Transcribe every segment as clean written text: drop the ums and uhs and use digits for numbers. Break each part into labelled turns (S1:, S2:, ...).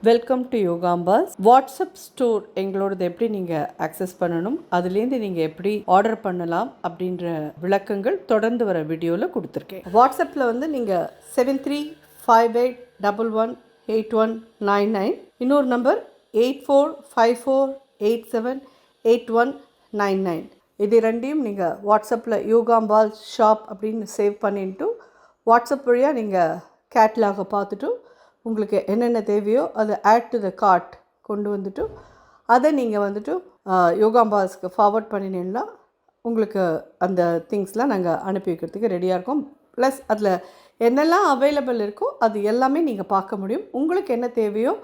S1: Welcome to Yogambas. WhatsApp store எங்களோடது எப்படி நீங்கள் ஆக்சஸ் பண்ணணும், அதுலேருந்து நீங்கள் எப்படி ஆர்டர் பண்ணலாம் அப்படின்ற விளக்கங்கள் தொடர்ந்து வர வீடியோவில் கொடுத்துருக்கேன். வாட்ஸ்அப்பில் வந்து நீங்கள் 7358118199, இன்னொரு நம்பர் 8454878199. இது ரெண்டையும் நீங்கள் வாட்ஸ்அப்பில் யோகாம்பால் ஷாப் அப்படின்னு சேவ் பண்ணிட்டு வாட்ஸ்அப் வழியாக நீங்கள் கேட்லாகை பார்த்துட்டு உங்களுக்கு என்னென்ன தேவையோ அதை ஆட் டு த கார்ட் கொண்டு வந்துட்டு அதை நீங்கள் வந்துட்டு யோகாம்பாஸ்க்கு ஃபார்வர்ட் பண்ணினீங்கன்னா உங்களுக்கு அந்த திங்ஸ்லாம் நாங்கள் அனுப்பி வைக்கிறதுக்கு ரெடியாக இருக்கோம். ப்ளஸ் அதில் என்னெல்லாம் அவைலபிள் இருக்கோ அது எல்லாமே நீங்கள் பார்க்க முடியும். உங்களுக்கு என்ன தேவையோ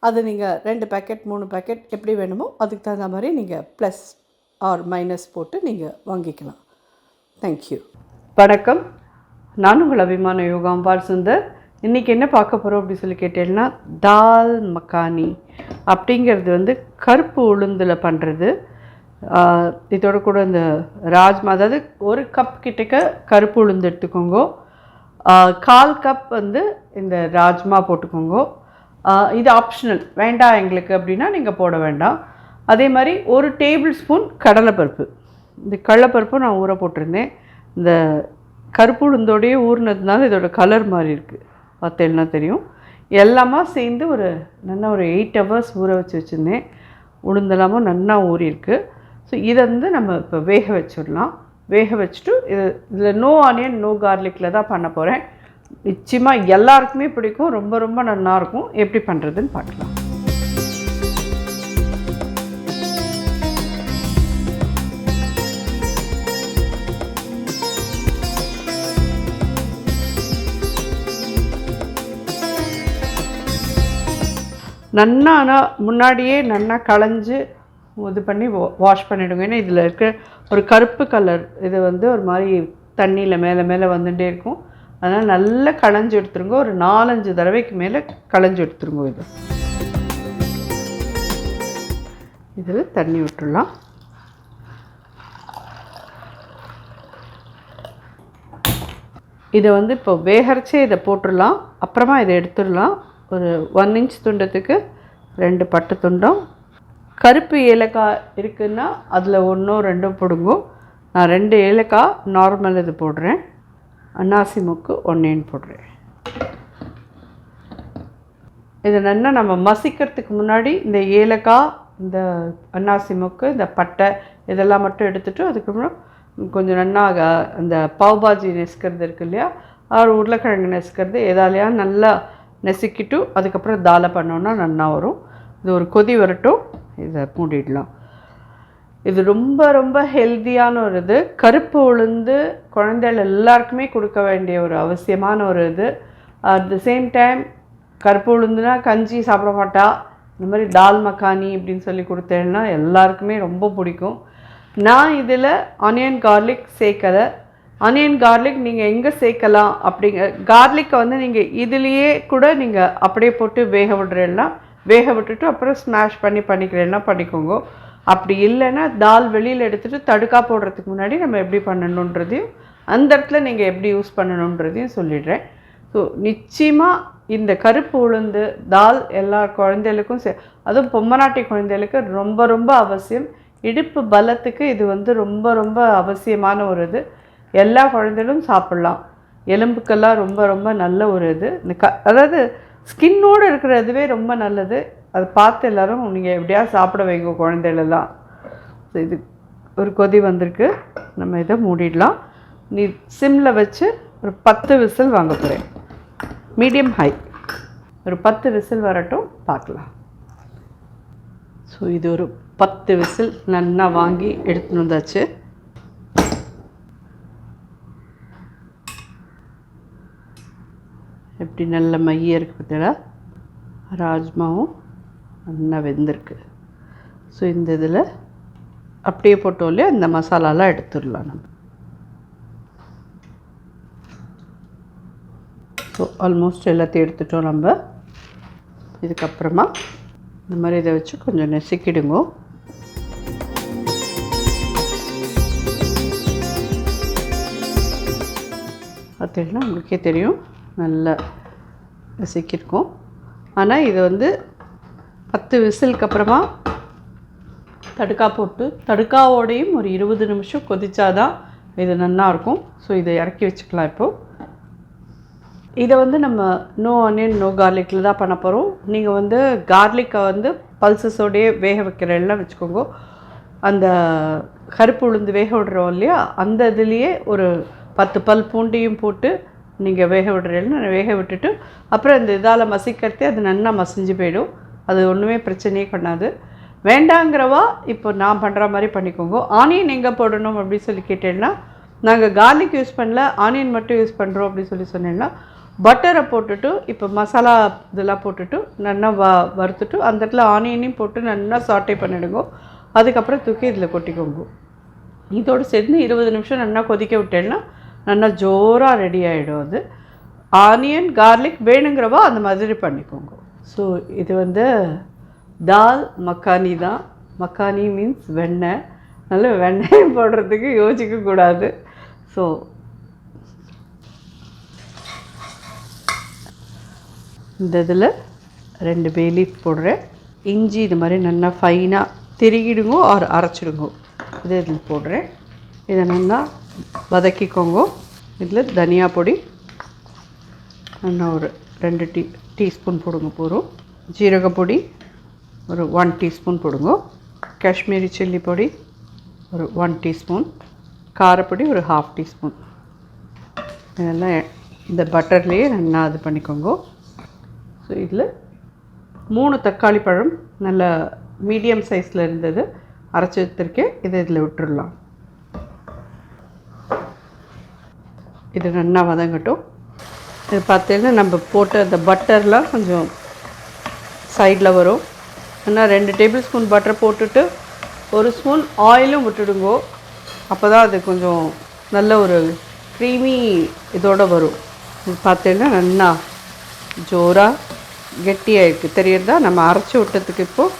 S1: அதை நீங்கள் 2 பேக்கெட் 3 பேக்கெட் எப்படி வேணுமோ அதுக்கு தகுந்த மாதிரி நீங்கள் ப்ளஸ் ஆர் மைனஸ் போட்டு நீங்கள் வாங்கிக்கலாம். தேங்க்யூ. வணக்கம், நான் உங்கள் அபிமான யோகாம்பால் சுந்தர். இன்றைக்கி என்ன பார்க்க போகிறோம் அப்படின்னு சொல்லி கேட்டேன்னா, தால் மக்கானி அப்படிங்கிறது வந்து கருப்பு உளுந்தில் பண்ணுறது. இதோட கூட இந்த ராஜ்மா, அதாவது 1 கப் கிட்டக்க கருப்பு உளுந்து எடுத்துக்கோங்க, 1/4 கப் வந்து இந்த ராஜ்மா போட்டுக்கோங்க. இது ஆப்ஷனல், வேண்டாம் எங்களுக்கு அப்படின்னா நீங்கள் போட வேண்டாம். அதே மாதிரி 1 டேபிள் ஸ்பூன் கடலைப்பருப்பு. இந்த கடலைப்பருப்பும் நான் ஊற போட்டிருந்தேன். இந்த கருப்பு உளுந்தோடையே ஊறினதுனால இதோட கலர் மாதிரி இருக்குது, பார்த்தேன்னா தெரியும். எல்லாமே சேர்ந்து ஒரு 8 ஹவர்ஸ் ஊற வச்சுருந்தேன். உளுந்தெல்லாமும் நல்லா ஊறியிருக்கு. ஸோ இதை வந்து நம்ம இப்போ வேக வச்சிடலாம். வேக வச்சுட்டு இதில் நோ ஆனியன் நோ கார்லிக்கில் தான் பண்ண போகிறேன். நிச்சயமாக எல்லாருக்குமே பிடிக்கும், ரொம்ப ரொம்ப நல்லாயிருக்கும். எப்படி பண்ணுறதுன்னு பார்க்கலாம். நன்னா ஆனால் முன்னாடியே நல்லா களைஞ்சி இது பண்ணி வாஷ் பண்ணிவிடுங்க. ஏன்னா இதில் இருக்க ஒரு கருப்பு கலர் இது வந்து ஒரு மாதிரி தண்ணியில் மேலே மேலே வந்துகிட்டே இருக்கும். அதனால் நல்லா களைஞ்சி எடுத்துருங்க. ஒரு 4-5 தடவைக்கு மேலே களைஞ்சி எடுத்துருங்க. இதில் தண்ணி விட்டுடலாம். இதை வந்து இப்போ வேகரிச்சே இதை போட்டுடலாம். அப்புறமா இதை எடுத்துடலாம். ஒரு 1 இன்ச் துண்டத்துக்கு 2 பட்டை துண்டம். கருப்பு ஏலக்காய் இருக்குன்னா அதில் 1-2 போடுங்க. நான் 2 ஏலக்காய் நார்மல் இது போடுறேன். அன்னாசி மொக்கு 1 போடுறேன். இதை நல்லா நம்ம மசிக்கிறதுக்கு முன்னாடி இந்த ஏலக்காய், இந்த அன்னாசி மொக்கு, இந்த பட்டை இதெல்லாம் மட்டும் எடுத்துகிட்டு அதுக்கப்புறம் கொஞ்சம் நல்லா அந்த பாவ்பாஜி நெசுக்கிறது இருக்கு இல்லையா, உருளைக்கிழங்கு நெசுக்கிறது எதாலையா நல்லா நெசுக்கிட்டு அதுக்கப்புறம் தாலை பண்ணோன்னா நல்லா வரும். இது ஒரு கொதி வரட்டும், இதை மூடிடலாம். இது ரொம்ப ரொம்ப ஹெல்த்தியான ஒரு இது. கருப்பு உளுந்து குழந்தைகள் எல்லாருக்குமே கொடுக்க வேண்டிய ஒரு அவசியமான ஒரு இது. அட் த சேம் டைம் கருப்பு உளுந்துனா கஞ்சி சாப்பிட மாட்டா, இந்த மாதிரி தால் மக்கானி அப்படின்னு சொல்லி கொடுத்தேன்னா எல்லாருக்குமே ரொம்ப பிடிக்கும். நான் இதில் ஆனியன் கார்லிக் சேர்க்கலை. ஆனியன் கார்லிக் நீங்கள் எங்கே சேர்க்கலாம் அப்படிங்க, கார்லிக்கை வந்து நீங்கள் இதுலேயே கூட நீங்கள் அப்படியே போட்டு வேக விடுறேன்னா வேக விட்டுட்டு அப்புறம் ஸ்மாஷ் பண்ணிக்கிறேன்னா பண்ணிக்கோங்க. அப்படி இல்லைன்னா தால் வெளியில் எடுத்துகிட்டு தடுக்கா போடுறதுக்கு முன்னாடி நம்ம எப்படி பண்ணணுன்றதையும் அந்த இடத்துல நீங்கள் எப்படி யூஸ் பண்ணணுன்றதையும் சொல்லிடுறேன். ஸோ நிச்சயமாக இந்த கருப்பு உளுந்து தால் எல்லா குழந்தைகளுக்கும் அதுவும் பொம்மநாட்டி குழந்தைகளுக்கு ரொம்ப ரொம்ப அவசியம். இடுப்பு பலத்துக்கு இது வந்து ரொம்ப ரொம்ப அவசியமான ஒரு இது. எல்லா குழந்தைகளும் சாப்பிட்லாம். எலும்புக்கெல்லாம் ரொம்ப ரொம்ப நல்ல ஒரு இது. இந்த அதாவது ஸ்கின்னோடு இருக்கிற இதுவே ரொம்ப நல்லது. அதை பார்த்து எல்லோரும் நீங்கள் எப்படியா சாப்பிட வைங்க குழந்தைகளெல்லாம். இது ஒரு கொதி வந்திருக்கு, நம்ம இதை மூடிடலாம். நீ சிம்மில் வச்சு ஒரு 10 விசில் வாங்க போகிறேன். மீடியம் ஹை ஒரு 10 விசில் வரட்டும், பார்க்கலாம். ஸோ இது ஒரு 10 விசில் நல்லா வாங்கி எடுத்துன்னு வந்தாச்சு. எப்படி நல்ல மைய இருக்குது பார்த்தீங்களா, ராஜ்மாவும் நல்லா வெந்திருக்கு. ஸோ இந்த இதில் அப்படியே போட்டோம் இல்லையா, இந்த மசாலாலாம் எடுத்துடலாம் நம்ம. ஸோ ஆல்மோஸ்ட் எல்லாத்தையும் எடுத்துட்டோம் நம்ம. இதுக்கப்புறமா இந்த மாதிரி இதை வச்சு கொஞ்சம் நெசுக்கிடுங்க. பார்த்தீங்கன்னா உங்களுக்கே தெரியும் நல்லா நெசுக்கியிருக்கோம். ஆனால் இது வந்து 10 விசிலுக்கு அப்புறமா தடுக்கா போட்டு தடுக்காவோடையும் ஒரு 20 நிமிஷம் கொதிச்சாதான் இது நல்லாயிருக்கும். ஸோ இதை இறக்கி வச்சுக்கலாம். இப்போது இதை வந்து நம்ம நோ ஆனியன் நோ கார்லிக்கில் தான் பண்ண போகிறோம். நீங்கள் வந்து கார்லிக்கை வந்து பல்சஸோடையே வேக வைக்கிறெல்லாம் வச்சுக்கோங்க. அந்த கருப்பு உளுந்து வேக விடுறோம் இல்லையா, அந்த இதுலேயே ஒரு 10 பல் பூண்டையும் போட்டு நீங்கள் வேக விடுறீங்கன்னா வேக விட்டுட்டு அப்புறம் இந்த இதால் மசிக்கிறதே அது நல்லா மசிஞ்சு போயிடும். அது ஒன்றுமே பிரச்சனையே பண்ணாது. வேண்டாங்கிறவா இப்போ நான் பண்ணுற மாதிரி பண்ணிக்கோங்க. ஆனியன் எங்கே போடணும் அப்படின்னு சொல்லி கேட்டேன்னா, நாங்கள் கார்லிக் யூஸ் பண்ணல, ஆனியன் மட்டும் யூஸ் பண்ணுறோம் அப்படின்னு சொல்லி சொன்னேன்னா, பட்டரை போட்டுட்டு இப்போ மசாலா இதெல்லாம் போட்டுட்டு நல்லா வறுத்துட்டு அந்த இடத்துல ஆனியனையும் போட்டு நல்லா சாட்டே பண்ணிவிடுங்க. அதுக்கப்புறம் தூக்கி இதில் கொட்டிக்கோங்க. இதோடு சேர்ந்து 20 நிமிஷம் நல்லா கொதிக்க விட்டேன்னா நல்லா ஜோராக ரெடி ஆகிடும். அது ஆனியன் கார்லிக் வேணுங்கிறவா அந்த மாதிரி பண்ணிக்கோங்க. ஸோ இது வந்து தால் மக்கானி தான். மக்கானி மீன்ஸ் வெண்ணெய். நல்ல வெண்ணெய் போடுறதுக்கு யோசிக்கக்கூடாது. ஸோ இந்த இதில் 2 பே லீஃப் போடுறேன். இஞ்சி இது மாதிரி நல்லா ஃபைனாக திருகிடுங்கோ ஆர் அரைச்சிடுங்கோ. இதை இதில் போடுறேன். இதை நல்லா வதக்கிக்கோங்க. இதில் தனியா பொடி நல்லா ஒரு 2 டீஸ்பூன் போடுங்க போகிறோம். ஜீரகப்பொடி ஒரு 1 டீஸ்பூன் போடுங்க. காஷ்மீரி சில்லி பொடி ஒரு 1 டீஸ்பூன். காரப்பொடி ஒரு 1/2 டீஸ்பூன். இதெல்லாம் இந்த பட்டர்லேயே நல்லா இது பண்ணிக்கோங்க. ஸோ இதில் 3 தக்காளி பழம் நல்ல மீடியம் சைஸில் இருந்தது அரைச்சி வச்சுருக்கேன். இதை இதில் விட்டுடலாம். இது நல்லா வதங்கட்டும். இது பார்த்தீங்கன்னா நம்ம போட்ட அந்த பட்டர்லாம் கொஞ்சம் சைடில் வரும். ஆனால் 2 டேபிள் ஸ்பூன் பட்டர் போட்டுட்டு 1 ஸ்பூன் ஆயிலும் விட்டுடுங்கோ. அப்போ தான் அது கொஞ்சம் நல்ல ஒரு க்ரீமி இதோடு வரும். இது பார்த்தீங்கன்னா நல்லா ஜோராக கெட்டியாக இருக்குது தெரியுறதா. நம்ம அரைச்சி விட்டதுக்கு இப்போது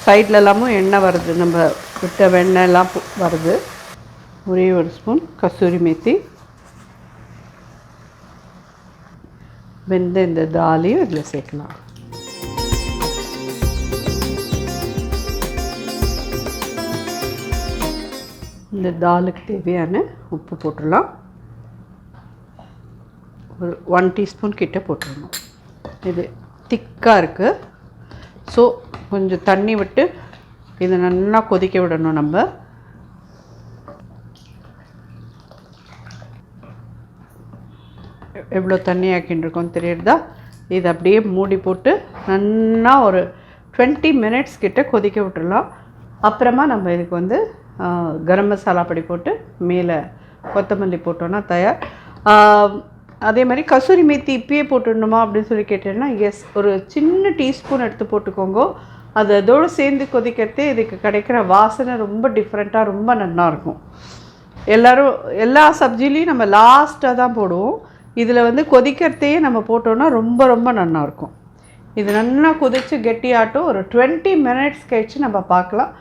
S1: சைட்லலாமும் எண்ணெய் வருது, நம்ம விட்ட வெண்ணெய்லாம் வருது. ஒரே 1 ஸ்பூன் கசூரி மேத்தி. வெந்த இந்த தாலையும் இதில் சேர்க்கலாம். இந்த தாலுக்கு தேவையான உப்பு போட்டுடலாம். ஒரு 1 டீஸ்பூன் கிட்ட போட்டுடணும். இது திக்காக இருக்குது. ஸோ கொஞ்சம் தண்ணி விட்டு இதை நல்லா கொதிக்க விடணும். நம்ம எவ்வளோ தண்ணி ஆக்கின்னு தெரியுறதா. இது அப்படியே மூடி போட்டு நல்லா ஒரு 20 மினிட்ஸ் கிட்ட கொதிக்க விட்டுடலாம். அப்புறமா நம்ம இதுக்கு வந்து கரம் மசாலா பொடி போட்டு மேலே கொத்தமல்லி போட்டோன்னா தயார். அதே மாதிரி கசூரி மேத்தி இப்பயே போட்டுடணுமா அப்படின்னு சொல்லி கேட்டேன்னா, எஸ், ஒரு சின்ன டீஸ்பூன் எடுத்து போட்டுக்கோங்க. அது அதோடு சேர்ந்து கொதிக்கிறதே இதுக்கு கிடைக்கிற வாசனை ரொம்ப டிஃப்ரெண்ட்டாக ரொம்ப நல்லாயிருக்கும். எல்லோரும் எல்லா சப்ஜிலையும் நம்ம லாஸ்ட்டாக தான் போடுவோம். இதில் வந்து கொதிக்கிறதையே நம்ம போட்டோன்னா ரொம்ப ரொம்ப நல்லாயிருக்கும். இது நல்லா கொதித்து கெட்டியாட்டும் ஒரு 20 மினிட்ஸ் கழிச்சு நம்ம பார்க்கலாம்.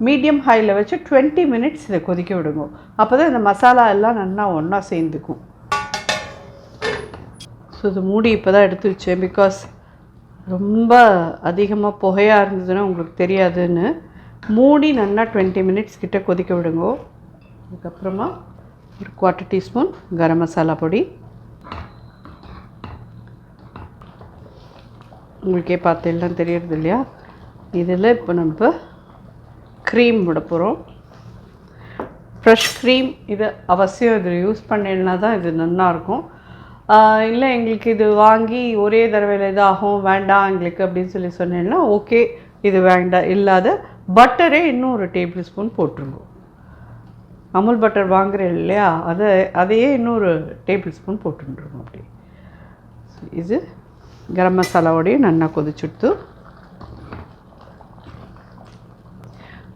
S1: மீடியம் ஹையில் வச்சு 20 மினிட்ஸ் இதை கொதிக்க விடுங்க. அப்போ தான் இந்த மசாலா எல்லாம் நல்லா ஒன்றா சேர்ந்துக்கும். ஸோ இது மூடி இப்போ தான் எடுத்து வச்சேன். பிகாஸ் ரொம்ப அதிகமாக புகையாக இருந்ததுன்னா உங்களுக்கு தெரியாதுன்னு மூடி நல்லா 20 மினிட்ஸ் கிட்ட கொதிக்க விடுங்க. அதுக்கப்புறமா ஒரு 1/4 டீஸ்பூன் கரம் மசாலா பொடி. உங்களுக்கே பார்த்து எல்லாம் தெரியறது இல்லையா. இதில் இப்போ நம்ம க்ரீம் விட போகிறோம். ஃப்ரெஷ் க்ரீம் இது அவசியம். இது யூஸ் பண்ணேன்னா தான் இது நல்லாயிருக்கும். இல்லை எங்களுக்கு இது வாங்கி ஒரே தடவையில் இதாகும் வேண்டாம் எங்களுக்கு அப்படின்னு சொல்லி சொன்னேன்னா ஓகே, இது வேண்டாம். இல்லாத பட்டரே இன்னும் ஒரு டேபிள் ஸ்பூன் போட்டுருங்க. அமுல் பட்டர் வாங்குறேன் இல்லையா, அதையே இன்னொரு டேபிள் ஸ்பூன் போட்டுருங்க. அப்படி இது கரம் மசாலாவோடையும் நல்லா கொதிச்சுடுத்து.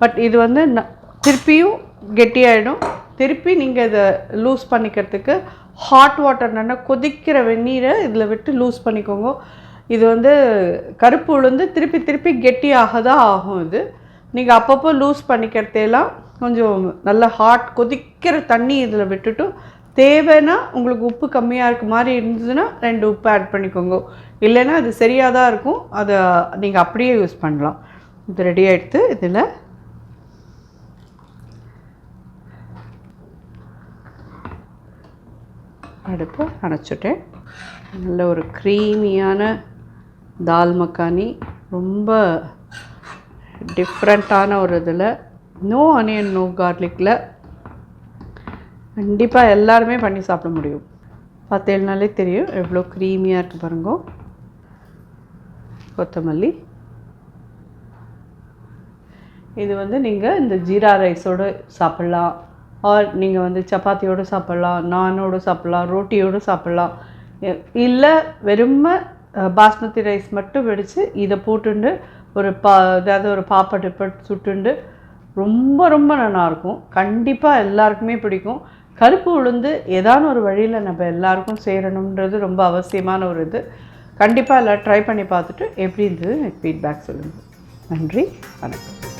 S1: பட் இது வந்து திருப்பியும் கெட்டியாகிடும். திருப்பி நீங்கள் இதை லூஸ் பண்ணிக்கிறதுக்கு ஹாட் வாட்டர் நல்லா கொதிக்கிற வெந்நீரை இதில் விட்டு லூஸ் பண்ணிக்கோங்க. இது வந்து கருப்பு உளுந்து திருப்பி திருப்பி கெட்டியாக தான் ஆகும். இது நீங்கள் அப்பப்போ லூஸ் பண்ணிக்கிறதெல்லாம் கொஞ்சம் நல்ல ஹாட் கொதிக்கிற தண்ணி இதில் விட்டுட்டு தேவைன்னா உங்களுக்கு உப்பு கம்மியாக இருக்க மாதிரி இருந்ததுன்னா 2 உப்பு ஆட் பண்ணிக்கோங்க. இல்லைன்னா அது சரியாக தான் இருக்கும். அதை நீங்கள் அப்படியே யூஸ் பண்ணலாம். இது ரெடி ஆகிடுத்து. இதில் அடுப்பை அணைச்சிட்டேன். நல்ல ஒரு க்ரீமியான தால் மக்கானி, ரொம்ப டிஃப்ரெண்ட்டான ஒரு இதில், நோ ஆனியன் நோ கார்லிக்கில் கண்டிப்பாக எல்லாருமே பண்ணி சாப்பிட முடியும். பார்த்தேன்னாலே தெரியும் எவ்வளோ க்ரீமியாக இருக்குது பாருங்க. கொத்தமல்லி, இது வந்து நீங்கள் இந்த ஜீரா ரைஸோடு சாப்பிட்லாம், ஆர் நீங்கள் வந்து சப்பாத்தியோடு சாப்பிட்லாம், நானோடு சாப்பிட்லாம், ரோட்டியோடு சாப்பிட்லாம். இல்லை வெறுமை பாஸ்மதி ரைஸ் மட்டும் வெடித்து இதை போட்டுண்டு ஒரு ஏதாவது ஒரு பாப்பட்டு சுட்டுண்டு ரொம்ப ரொம்ப நல்லாயிருக்கும். கண்டிப்பாக எல்லாருக்குமே பிடிக்கும். கருப்பு உளுந்து ஏதான ஒரு வழியில் நம்ம எல்லாருக்கும் சேரணுன்றது ரொம்ப அவசியமான ஒரு இது. கண்டிப்பாக எல்லோரும் ட்ரை பண்ணி பார்த்துட்டு எப்படி இருந்தது எனக்கு ஃபீட்பேக் சொல்லுங்கள். நன்றி, வணக்கம்.